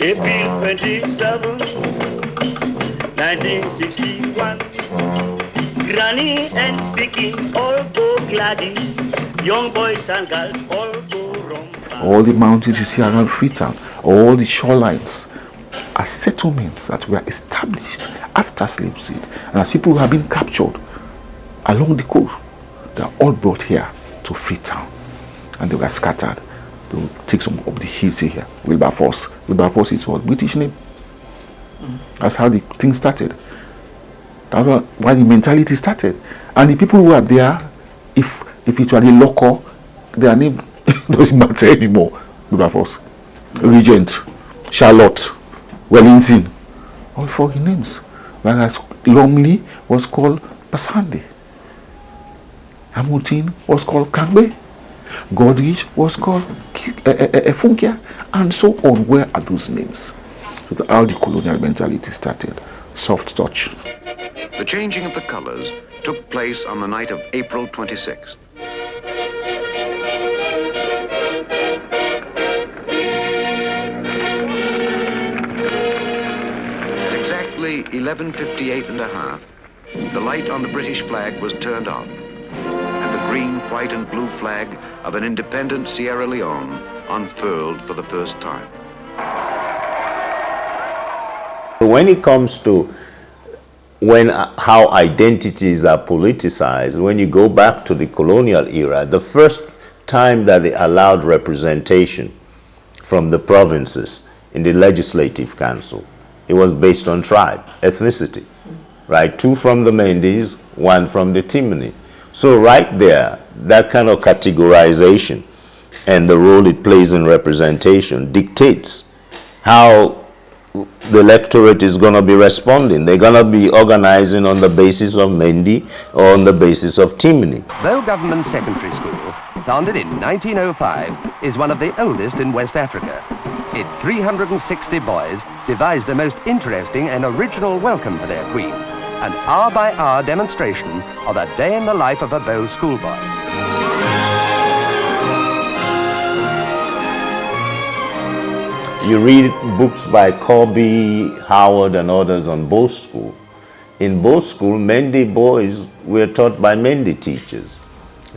April 27, 1961. Granny and Vicky all go gladdy. Young boys and girls all go rumba. All the mountains you see around Freetown, all the shorelines are settlements that were established after slavery. And as people have been captured along the coast, they are all brought here to Freetown. And they were scattered. They will take some of the hills here. Wilberforce. Wilberforce is what? British name. That's how the thing started. That's why the mentality started. And the people who are there, if it were the local, their name doesn't matter anymore. Wilberforce, Regent, Charlotte, Wellington, all foreign names. Whereas Lumley was called Basande. Hamilton was called Kangbe. Goderich was called Funkia, and so on. Where are those names? So how the colonial mentality started. Soft touch. The changing of the colors took place on the night of April 26th. At exactly 11:58 and a half, the light on the British flag was turned off, and the green, white, and blue flag of an independent Sierra Leone unfurled for the first time. When it comes to how identities are politicized, when you go back to the colonial era, the first time that they allowed representation from the provinces in the legislative council, it was based on tribe, ethnicity, right? 2 from the Mendes, 1 from the Timini. So right there, that kind of categorization and the role it plays in representation dictates how the electorate is going to be responding. They're going to be organizing on the basis of Mendi or on the basis of Timini. Bow Government Secondary School, founded in 1905, is one of the oldest in West Africa. Its 360 boys devised a most interesting and original welcome for their queen, an hour-by-hour demonstration of a day in the life of a Bow schoolboy. You read books by Corby, Howard, and others on Bow School. In Bow School, Mendi boys were taught by Mendi teachers,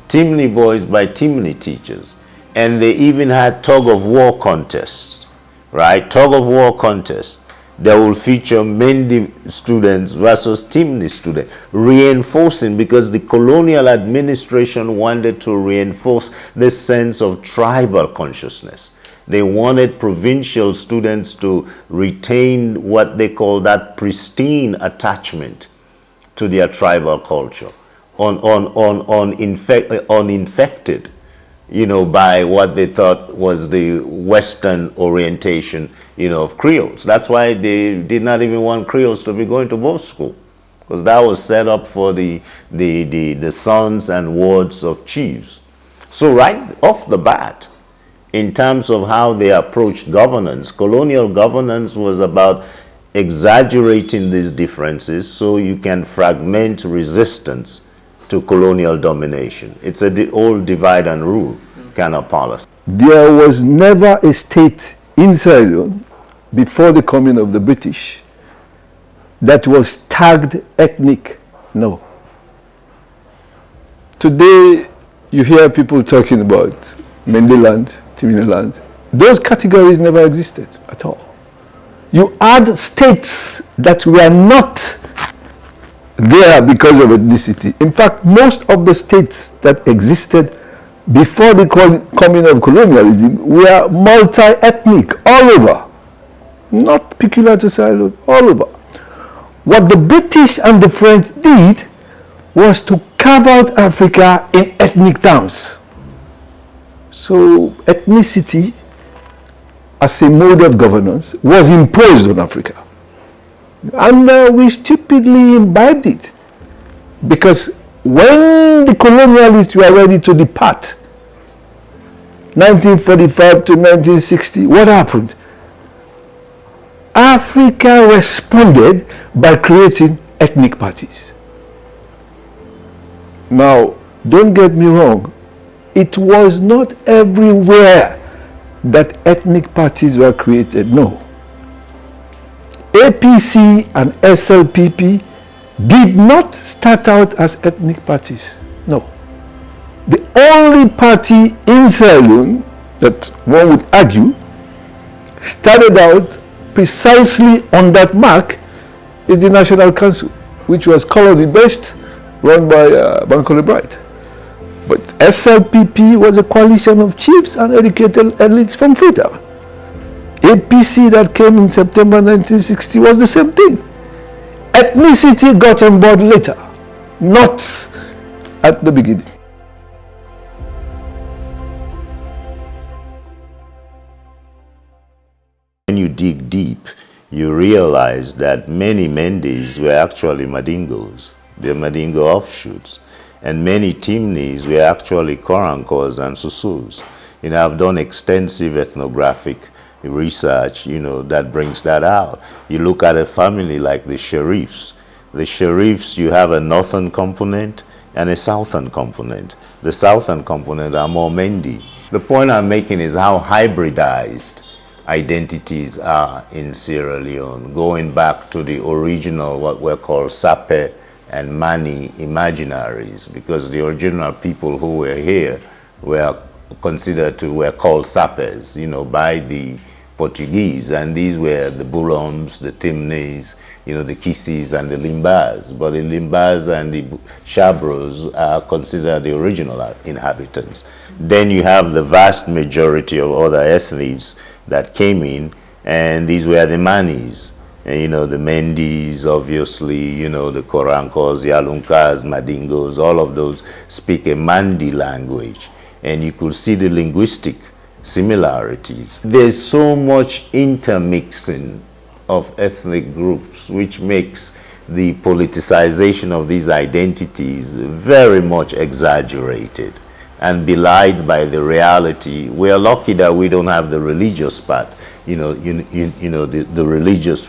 Timni boys by Timni teachers, and they even had tug-of-war contests, right? Tug-of-war contests. They will feature Mendi students versus Timni students, reinforcing, because the colonial administration wanted to reinforce this sense of tribal consciousness. They wanted provincial students to retain what they call that pristine attachment to their tribal culture, uninfected, you know, by what they thought was the Western orientation, you know, of Creoles. That's why they did not even want Creoles to be going to both school, because that was set up for the sons and wards of chiefs. So right off the bat, in terms of how they approached governance, colonial governance was about exaggerating these differences so you can fragment resistance to colonial domination. It's the old divide and rule kind of policy. There was never a state in Sierra Leone before the coming of the British that was tagged ethnic. No. Today, you hear people talking about Mendeland, Timiniland. Those categories never existed at all. You add states that were not there because of ethnicity. In fact, most of the states that existed before the coming of colonialism were multi-ethnic all over. Not peculiar to Sierra Leone, all over. What the British and the French did was to carve out Africa in ethnic terms. So ethnicity as a mode of governance was imposed on Africa. And we stupidly imbibed it. Because when the colonialists were ready to depart, 1945 to 1960, what happened? Africa responded by creating ethnic parties. Now, don't get me wrong, it was not everywhere that ethnic parties were created. No. APC and SLPP did not start out as ethnic parties. No. The only party in Sierra Leone that one would argue started out precisely on that mark is the National Council, which was colony-based, run by Bankole Bright. But SLPP was a coalition of chiefs and educated elites from Freetown. APC that came in September 1960 was the same thing. Ethnicity got on board later, not at the beginning. When you dig deep, you realize that many Mendes were actually Madingos. They're Madingo offshoots. And many Timnis were actually Korankos and Susus. I've done extensive ethnographic research, that brings that out. You look at a family like the Sharifs. The Sharifs, you have a northern component and a southern component. The southern component are more Mendi. The point I'm making is how hybridized identities are in Sierra Leone, going back to the original, what were called Sape and Mani imaginaries, because the original people who were here were were called Sapes, by the Portuguese, and these were the Buloms, the Timnes, the Kisis and the Limbas. But the Limbas and the Shabros are considered the original inhabitants. Then you have the vast majority of other ethnies that came in, and these were the Manis. And, the Mendis, obviously, the Korankos, the Alunkas, Madingos, all of those speak a Mandi language. And you could see the linguistic similarities. There's so much intermixing of ethnic groups, which makes the politicization of these identities very much exaggerated and belied by the reality. We are lucky that we don't have the religious part, the religious,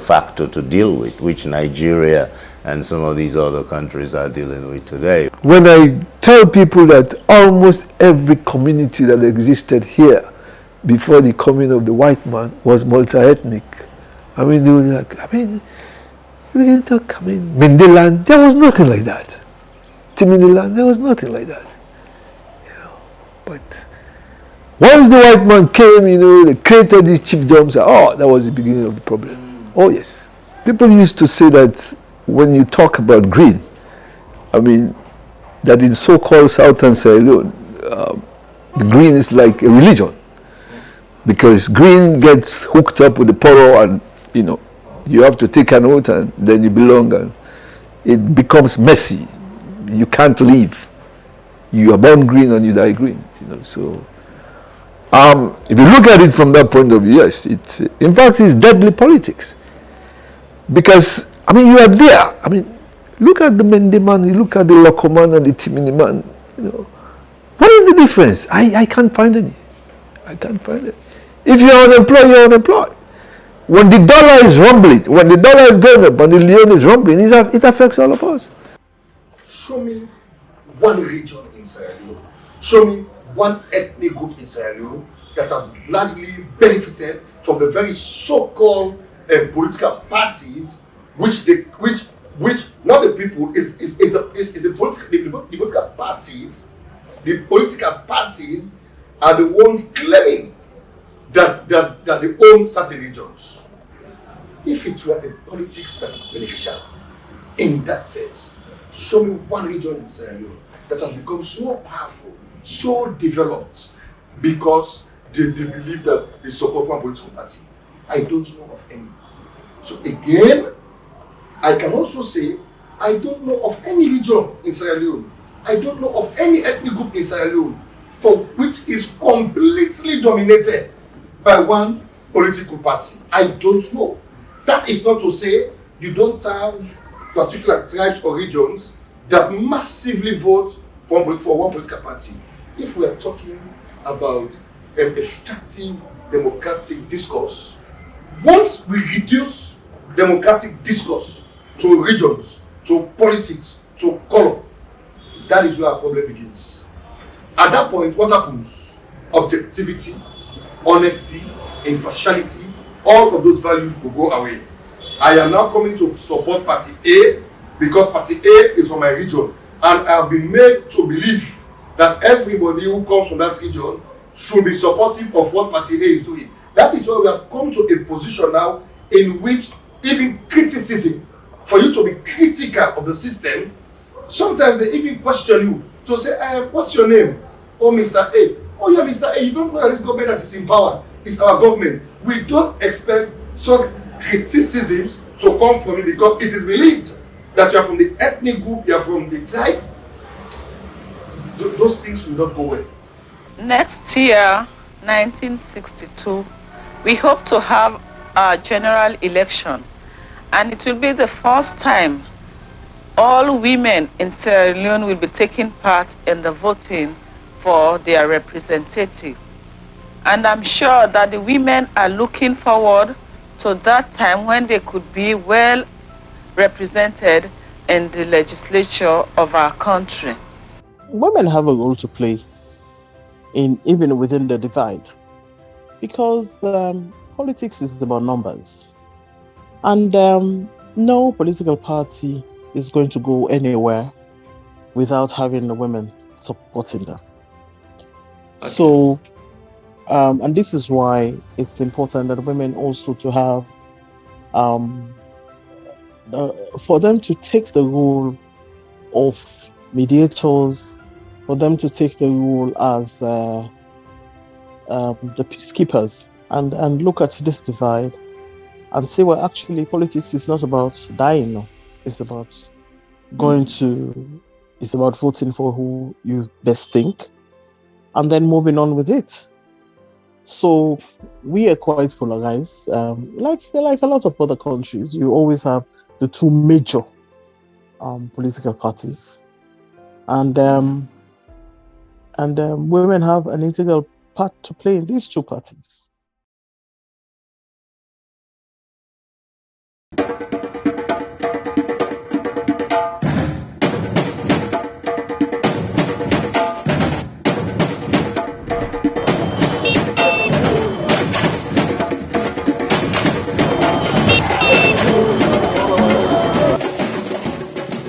factor to deal with, which Nigeria and some of these other countries are dealing with today. When I tell people that almost every community that existed here before the coming of the white man was multi-ethnic, they were like, we can talk, Mendeland, there was nothing like that. Timiniland, there was nothing like that. But once the white man came, they created these chiefdoms, that was the beginning of the problem. Oh yes. People used to say that when you talk about green, that in so-called Southern Sierra Leone, the green is like a religion, because green gets hooked up with the poro, and you have to take an oath and then you belong, and it becomes messy. You can't leave. You are born green and you die green. So if you look at it from that point of view, yes, in fact it's deadly politics, because you are there. Look at the Mende man, you look at the Loko man and the Timini man. What is the difference? I can't find any. I can't find it. If you're unemployed, you're unemployed. When the dollar is rumbling, when the dollar is going up, and the Leone is rumbling, it affects all of us. Show me one region in Sierra Leone. Show me one ethnic group in Sierra Leone that has largely benefited from the very so-called political parties, which not the people is the political parties. The political parties are the ones claiming that they own certain regions. If it were the politics that is beneficial in that sense, show me one region in Sierra Leone that has become so powerful, so developed, because they believe that they support one political party. I don't know of any. So again, I can also say I don't know of any region in Sierra Leone. I don't know of any ethnic group in Sierra Leone for which is completely dominated by one political party. I don't know. That is not to say you don't have particular tribes or regions that massively vote for one political party. If we are talking about an effective democratic discourse, once we reduce democratic discourse to regions, to politics, to color, that is where our problem begins. At that point, what happens? Objectivity honesty, impartiality, all of those values will go away. I am now coming to support Party A because Party A is from my region, and I have been made to believe that everybody who comes from that region should be supportive of what Party A is doing. That is why we have come to a position now in which even criticism, for you to be critical of the system, sometimes they even question you to say, what's your name? Oh, Mr. A. Oh, yeah, Mr. A, you don't know that this government that is in power is our government. We don't expect such criticisms to come from you because it is believed that you are from the ethnic group, you are from the tribe. Those things will not go well. Next year, 1962, we hope to have a general election, and it will be the first time all women in Sierra Leone will be taking part in the voting for their representative. And I'm sure that the women are looking forward to that time when they could be well represented in the legislature of our country. Women have a role to play even within the divide, because politics is about numbers, and no political party is going to go anywhere without having the women supporting them. Okay. So, and this is why it's important that women also to have, for them to take the role of mediators, for them to take the role as the peacekeepers, and look at this divide and say, well, actually, politics is not about dying. No. It's about it's about voting for who you best think, and then moving on with it. So we are quite polarized. Like a lot of other countries, you always have the two major political parties, and women have an integral part to play in these two parties.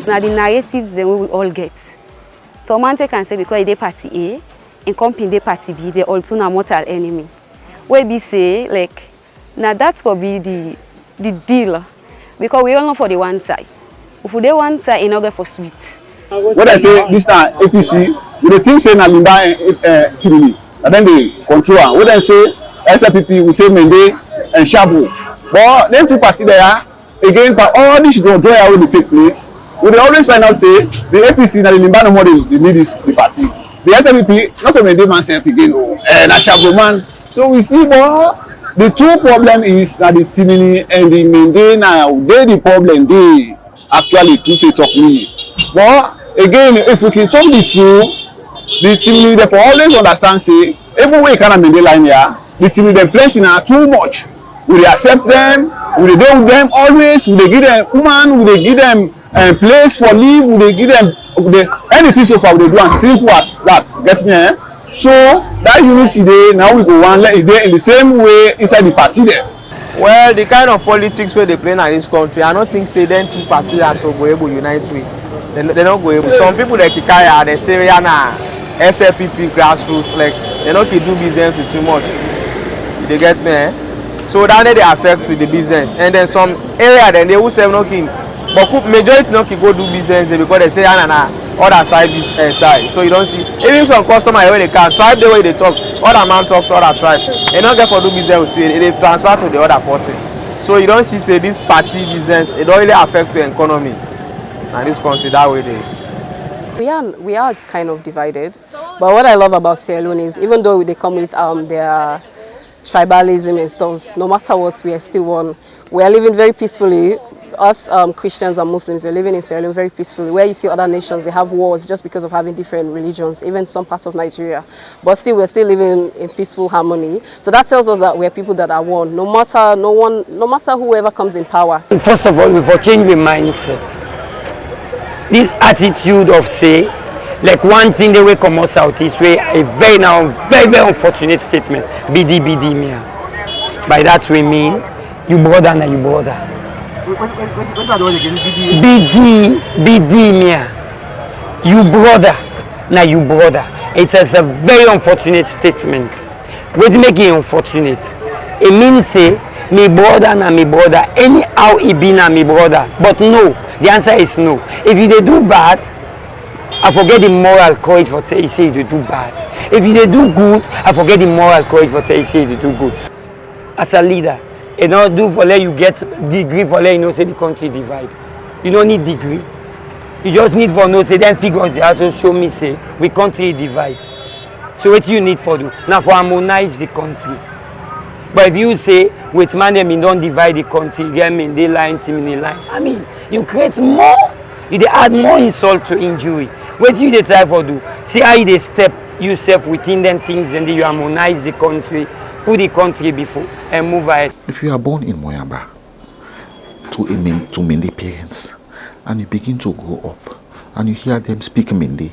Now the narratives that we will all get. So man can say because they party A, and company they party B, they also na mortal enemy. Where be say like now that's for be the deal, because we all know for the one side. If we dey one side, in order for sweet. What I say this time APC, we think say na Limba Tivoli, and then they control. What I say SLPP, we say Mende and Shabu. But them two parties there again, but all this joy will take place. We will always find out say the APC na the Limba no more they need the party. The SLPP not only they myself again, na Shabu man. So we see more. The two problem is that the Timini and the Mende now they the problem they actually to say talk me. But again, if we can talk the truth, the Timini they always understand say even when you kind of Mende line here, the Timini they plenty now too much. We dey accept them, we dey deal with them always, we dey give them woman, we dey give them place for live, we dey give them anything so far we dey do as simple as that. Get me? Eh? So that unity dey now we go one let it dey in the same way inside the party there. Well, the kind of politics where they play in this country, I don't think say then two parties are so go able to unite with. They don't go able. Some people like Kikaya, they say na SLPP grassroots, like they don't do business with too much. They get me? Eh? So that they affect with the business, and then some area then they will say knocking, but majority not go do business because they say na other side this side. So you don't see even some customer where they can tribe the way they talk, other man talk to other tribe, they not get for do business with you, they transfer to the other person. So you don't see say this party business it don't really affect the economy and this country that way they. We are kind of divided, but what I love about Sierra Leone is even though they come with their tribalism and stuff, no matter what, we are still one. We are living very peacefully. Us Christians and Muslims, we're living in Sierra Leone very peacefully. Where you see other nations, they have wars just because of having different religions, even some parts of Nigeria. But still, we're still living in peaceful harmony. So that tells us that we're people that are one. No matter whoever comes in power. First of all, we for change the mindset. This attitude of say, Like one thing they will come out Southeast way, a very very unfortunate statement. BD mia. By that we mean you brother na you brother. What are those again? BD mia. You brother na you brother. It is a very unfortunate statement. What make it unfortunate? It means say me brother na me brother. Anyhow he be na me brother. But no, the answer is no. If you they do bad, I forget the moral courage for say you do bad. If you they do good, I forget the moral courage for say you do good. As a leader, you don't do for let you get degree for let you know say the country divide. You don't need degree. You just need for know say then figures they also show me say we country divide. So what you need for do? Now for harmonize the country. But if you say with man them don't divide the country, get me in the line, team in the line. I mean, you create more, you they add more insult to injury. What you they try for do? See how you they step yourself within them things and then you harmonize the country, put the country before and move ahead. If you are born in Moyamba to Mende parents and you begin to grow up and you hear them speak Mende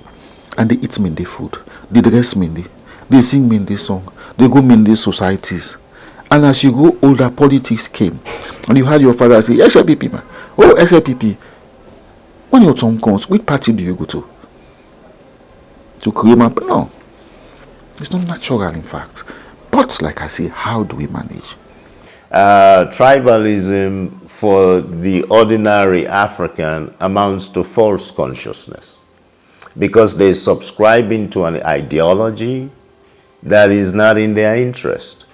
and they eat Mende food, they dress Mende, they sing Mende song, they go Mende societies. And as you grow older, politics came. And you heard your father say, SLPP man. Oh, SLPP. When your time comes, which party do you go to? To create my... No. It's not natural, in fact. But, like I say, how do we manage? Tribalism for the ordinary African amounts to false consciousness. Because they're subscribing to an ideology that is not in their interest.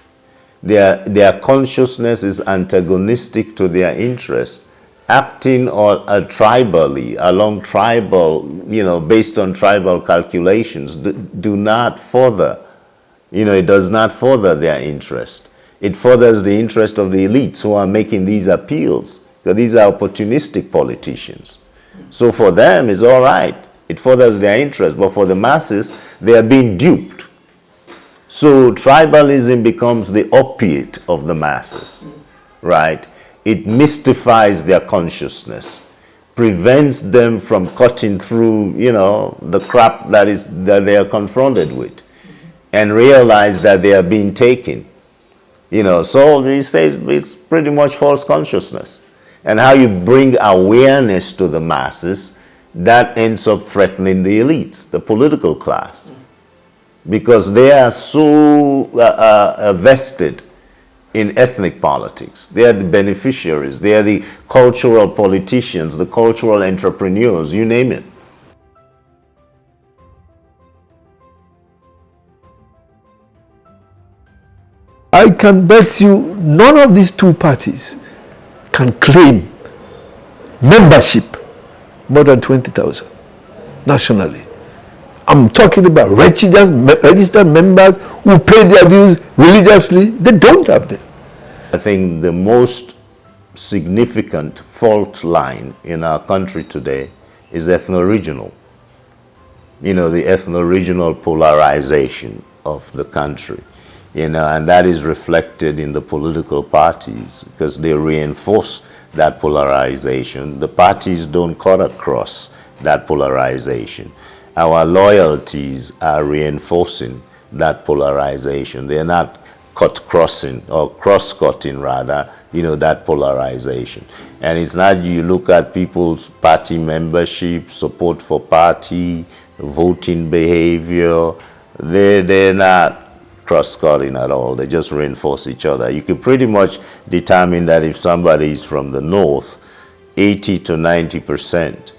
Their consciousness is antagonistic to their interest, acting tribally, along tribal, based on tribal calculations, do not further, it does not further their interest. It furthers the interest of the elites who are making these appeals, because these are opportunistic politicians. So for them, it's all right. It furthers their interest, but for the masses, they are being duped. So tribalism becomes the opiate of the masses, right? It mystifies their consciousness, prevents them from cutting through, the crap that they are confronted with, and realize that they are being taken. So he says it's pretty much false consciousness. And how you bring awareness to the masses, that ends up threatening the elites, the political class. Because they are so vested in ethnic politics. They are the beneficiaries. They are the cultural politicians, the cultural entrepreneurs, you name it. I can bet you none of these two parties can claim membership more than 20,000 nationally. I'm talking about registered members who pay their dues religiously. They don't have them. I think the most significant fault line in our country today is ethno-regional. The ethno-regional polarization of the country. And that is reflected in the political parties because they reinforce that polarization. The parties don't cut across that polarization. Our loyalties are reinforcing that polarization. They're not crossing or cross-cutting rather, that polarization. And it's not you look at people's party membership, support for party, voting behavior. They're not cross-cutting at all. They just reinforce each other. You can pretty much determine that if somebody is from the north, 80 to 90%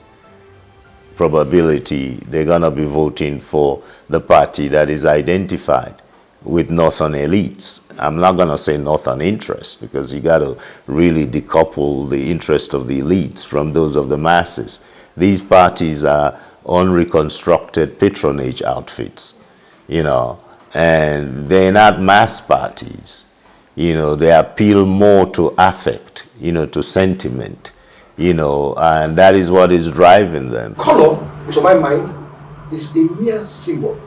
probability they're going to be voting for the party that is identified with northern elites. I'm not going to say northern interests because you got to really decouple the interest of the elites from those of the masses. These parties are unreconstructed patronage outfits, and they're not mass parties. They appeal more to affect, to sentiment. And that is what is driving them. Color, to my mind, is a mere symbol.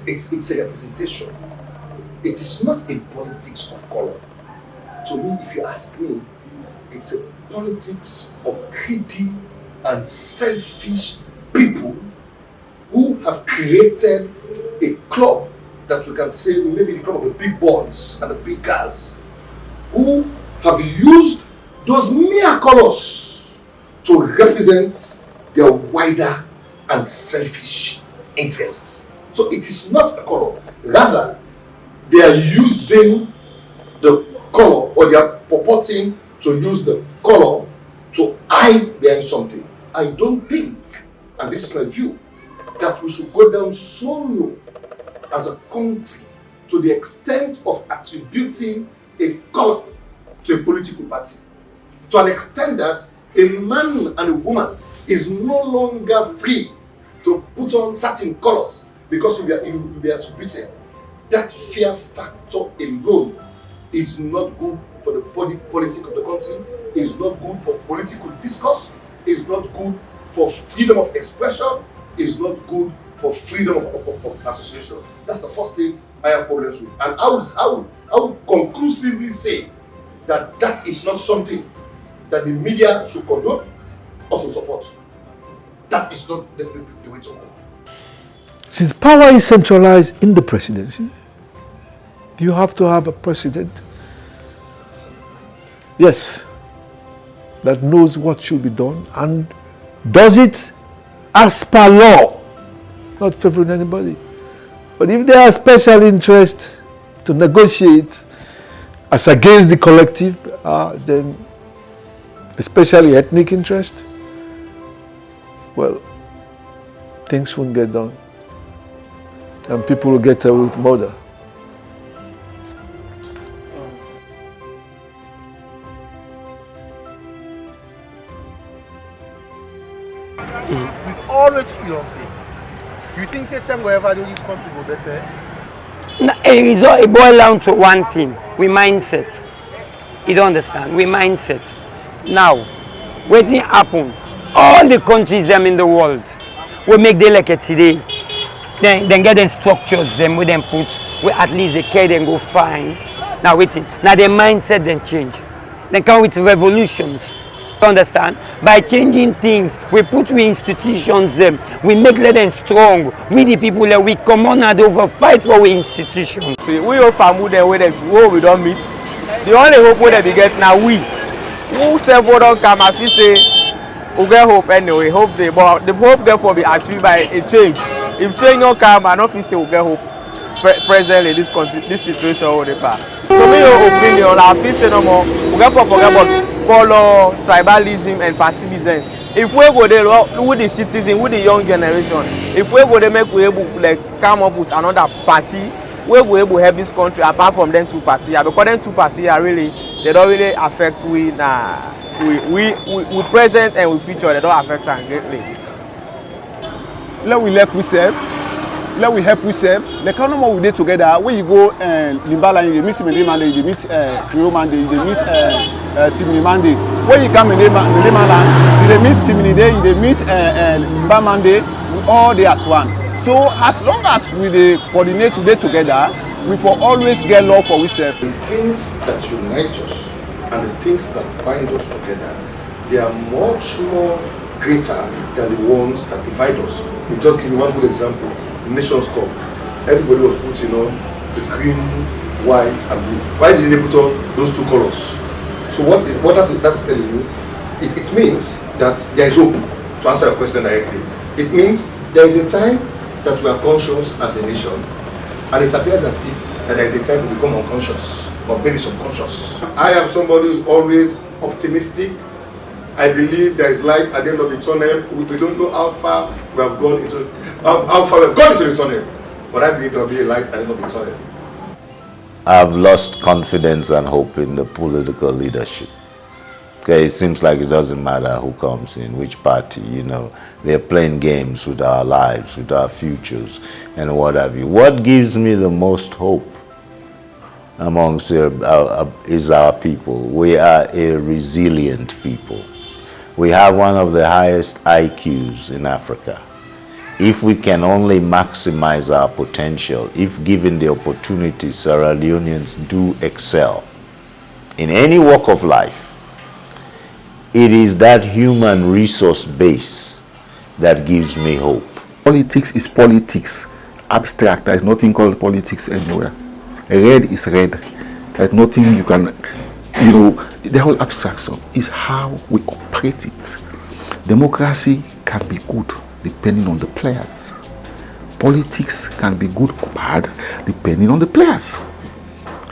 It's a representation. It is not a politics of color. To me, if you ask me, it's a politics of greedy and selfish people have created a club that we can say maybe the club of the big boys and the big girls who have used those mere colors to represent their wider and selfish interests. So it is not a color. Rather, they are using the color, or they are purporting to use the color to hide behind something. I don't think, and this is my view, that we should go down so low as a country to the extent of attributing a color to a political party, to an extent that a man and a woman is no longer free to put on certain colors because you be attributed. That fear factor alone is not good for the politics of the country, is not good for political discourse, is not good for freedom of expression, is not good for freedom of association. That's the first thing I have problems with. And I would conclusively say that that is not something that the media should condone or should support. That is not the way to go. Since power is centralized in the presidency, do you have to have a president? Yes, that knows what should be done and does it as per law, not favoring anybody. But if there are special interests to negotiate as against the collective, then especially ethnic interest, well, things won't get done. And people will get away with murder. With all the philosophy, you think Satan will ever do this country go better? It boils down to one thing, we mindset. You don't understand, we mindset. Now, what thing happen? All the countries in the world will make them like it today. Then get them structures them, with them put, where at least they care them go fine. Now waiting, now their mindset then change. Then come with revolutions. You understand? By changing things, we put we institutions them, we make them strong. We the people that we come on and over fight for we institutions. See, we all family them where we don't meet. The only hope we they get now we. Who several don't come and we say we get hope anyway. Hope they, but the hope therefore be achieved by a change. If change don't come, I don't feel say we get hope presently this country, this situation over the past. So me your opinion, I feel say no more. We get forget about color, tribalism, and party business. If we go there with the citizen, with the young generation, if we go there make we able like come up with another party, we go able help this country apart from them two parties. Yeah, because them two parties are really they don't really affect we present and we future. They don't affect us greatly. Let we help ourselves. Let we help ourselves. The kind of more we did together. When you go Limbala, you meet Mende Mande, you meet Rio Mande, you meet Timini Mande. When you come Mende Mande, you meet Timini Day, you meet Limba Mande. We all there as one. So as long as we coordinate together, we will always get love for ourselves. The things that unite us and the things that bind us together, they are much more greater than the ones that divide us. We'll just give you one good example. The Nations Cup. Everybody was putting on the green, white, and blue. Why did they put on those two colors? So what that is telling you? It means that there is hope. To answer your question directly, it means there is a time that we are conscious as a nation, and it appears as if that there is a time to become unconscious or maybe subconscious. I am somebody who is always optimistic. I believe there is light at the end of the tunnel. We don't know how far we have gone into the tunnel, but I believe there will be a light at the end of the tunnel. I've lost confidence and hope in the political leadership. Okay, it seems like it doesn't matter who comes in, which party, you know. They're playing games with our lives, with our futures, and what have you. What gives me the most hope amongst is our people. We are a resilient people. We have one of the highest IQs in Africa. If we can only maximize our potential, if given the opportunity, Sierra Leoneans do excel in any walk of life. It is that human resource base that gives me hope. Politics is politics. Abstract. There is nothing called politics anywhere. Red is red. There's nothing you can, the whole abstract stuff is how we operate it. Democracy can be good depending on the players. Politics can be good or bad depending on the players.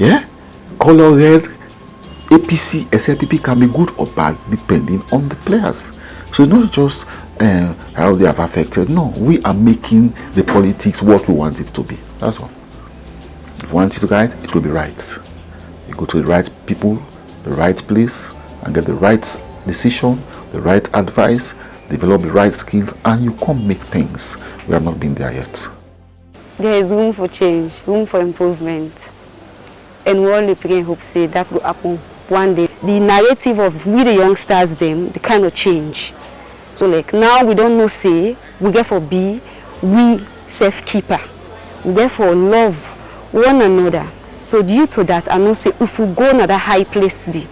Yeah? Color red, APC, SLPP can be good or bad depending on the players. So it's not just how they have affected. No, we are making the politics what we want it to be. That's all. If you want it right, it will be right. You go to the right people, the right place, and get the right decision, the right advice, develop the right skills, and you can't make things. We have not been there yet. There is room for change, room for improvement. And we all pray and hope say that will happen one day. The narrative of we the youngsters them, the kind of change. So like now we don't know say, we get for be, we self-keeper. We get for love one another. So due to that, I know say if we go another high place, we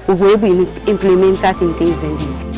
will be able to implement that in things and